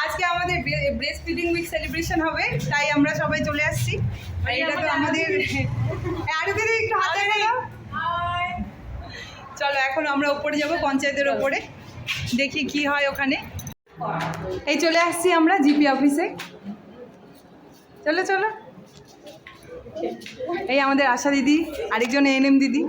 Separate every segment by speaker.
Speaker 1: আজকে আমাদের breast feeding week celebration হবে, তাই আমরা সবাই চলে আসছি। এটা তো আমাদের আরে দিদি একটু হাতে গেল। চলো এখন আমরা উপরে যাব, পঞ্চায়েতের ওপরে, দেখি কি হয় ওখানে। এই চলে আসছি আমরা জিপি অফিসে। চলো চলো, এই আমাদের আশা দিদি, আরেকজন এএনএম দিদি।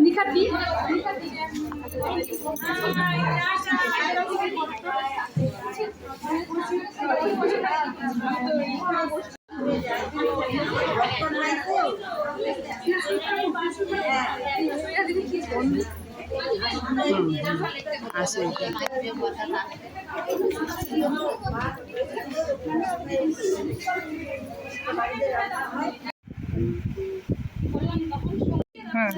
Speaker 1: নিখাতি হ্যাঁ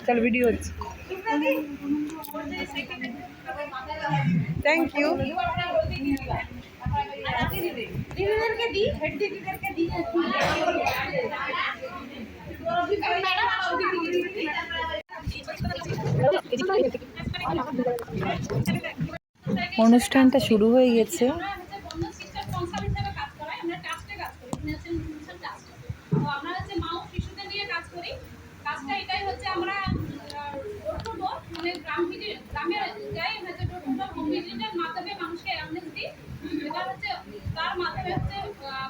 Speaker 1: চলো ভিডিও হচ্ছে। Thank you. দিদিদেরকে দিই, হেড দিদিদেরকে দিই।
Speaker 2: অনুষ্ঠানটা শুরু হয়ে গেছে।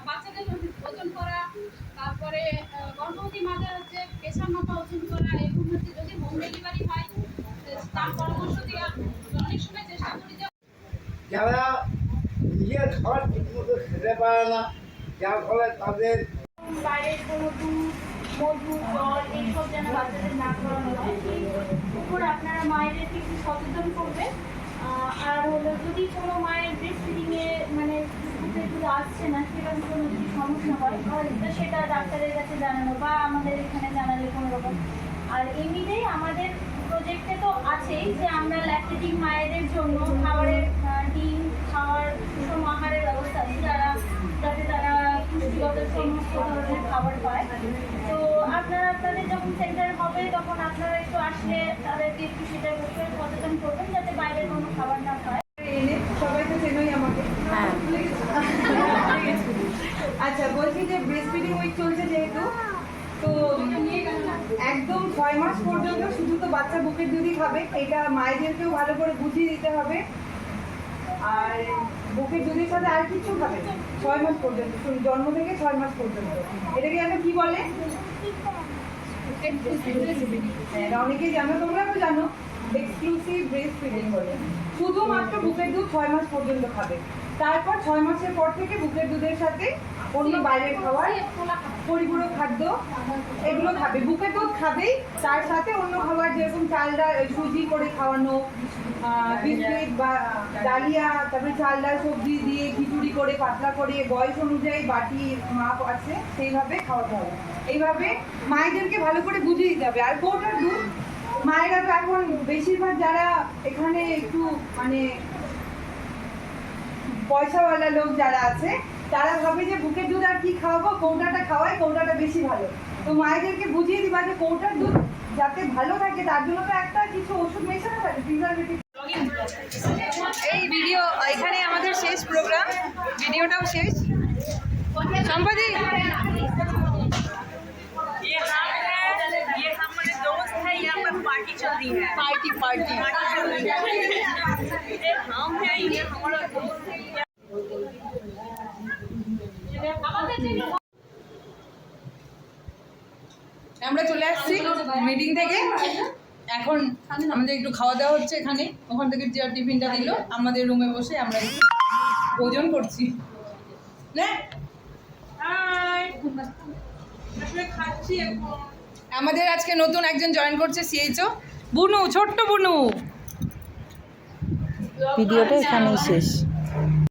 Speaker 3: বাচ্চাদের ওজন করা, তারপরে গর্ভবতী মাদের হচ্ছে প্রেশার মাপা, ওজন করা, এবং হচ্ছে যদি হোম ডেলিভারি হয় তার পরামর্শ দেওয়া। অনেক সময় চেষ্টা করি যে
Speaker 4: যারা নিজের খাবার ঠিকমতো খেতে পারে না, যার ফলে তাদের
Speaker 3: বাইরের কোনো দুধ, মধু, জল এইসব যেন বাচ্চাদের না খাওয়ানো হয়, এই উপর আপনারা মায়েদেরকে একটু সচেতন করবেন। আর হলো যদি কোনো মায়ের ব্রেস্ট ফিডিংয়ে মানে দুধ আসছে না, সেরকম কোনো যদি সমস্যা হয় তো সেটা ডাক্তারের কাছে জানানো বা আমাদের এখানে জানালে কোনো রকম। আর এমনিতেই আমাদের প্রজেক্টে তো আছেই যে আমরা ল্যাকটেটিং মায়েদের জন্য খাবারের ডিম খাওয়ার সুষম আহারের ব্যবস্থা আছে, যাতে তারা পুষ্টিগত সমস্ত ধরনের খাবার পায়। তো আপনারা আপনাদের যখন সেন্টার হবে তখন আপনারা একটু আসলে তাদেরকে একটু সেটার বিষয়ে সচেতন করবেন যাতে বাইরের কোনো খাবার না পায়।
Speaker 1: সবাই তো চেনই আমাকে। আচ্ছা বলছি যে ব্রেস্ট ফিডিং উইক চলছে যেহেতু, তো একদম 6 মাস পর্যন্ত শুধু তো বাচ্চা বুকের দুধই খাবে, এটা মায়েদেরকেও ভালো করে বুঝিয়ে দিতে হবে। আর বুকের দুধের সাথে আর কিছু খাবে না 6 মাস পর্যন্ত, জন্ম থেকে 6 মাস পর্যন্ত। এটাকে আমি কি বলে, অনেকেই জানো, তোমরাও জানো, এক্সক্লুসিভ ব্রেস্ট ফিডিং বলে। শুধুমাত্র বুকের দুধ 6 মাস পর্যন্ত খাবে, তারপর 6 মাসের পর থেকে বুকের দুধের সাথে অন্য বাইরের খাবার, পরিপূরক খাদ্য এগুলো খাবে। বুকের দুধ খাবেই, তার সাথে অন্য খাবার যেরকম চাল ডাল, সুজি করে খাওয়ানো, বিস্কিট বা ডালিয়া, তারপরে চাল ডাল সবজি দিয়ে খিচুড়ি করে পাতলা করে বয়স অনুযায়ী বাটি মাপ আছে সেইভাবে খাওয়াতে হবে। এইভাবে মায়েদেরকে ভালো করে বুঝিয়ে দিতে হবে। আর কৌটার দুধ মায়েরা তো এখন বেশিরভাগ যারা এখানে একটু মানে পয়সাওয়ালা লোক যারা আছে তারা ভাবে যে বুকের দুধ আর কি খাওয়াবো, কৌটাটা খাওয়াই, কৌটাটা বেশি ভালো। তো মায়েদেরকে বুঝিয়ে দিবা যে কৌটার দুধ যাতে ভালো থাকে তার জন্য তো একটা কিছু ওষুধ মেশানো থাকে, প্রিজারভেটিভ। এই ভিডিও এখানে আমাদের শেষ প্রোগ্রাম, ভিডিওটাও শেষ। সম্পাদি
Speaker 2: पार्टी चल रही है, पार्टी चल रही है। हम हैं, ये हमारा दोस्त है।
Speaker 1: আমরা চলে আসছি মিটিং থেকে, এখন আমাদের একটু খাওয়া দাওয়া হচ্ছে এখানে। ওখান থেকে যে টিফিনটা দিল, আমাদের রুমে বসে আমরা ভোজন করছি। আমাদের আজকে নতুন একজন জয়েন করছে, সিএইচও বুনু, ছোট্ট বুনু।
Speaker 2: ভিডিওটা এখানেই শেষ।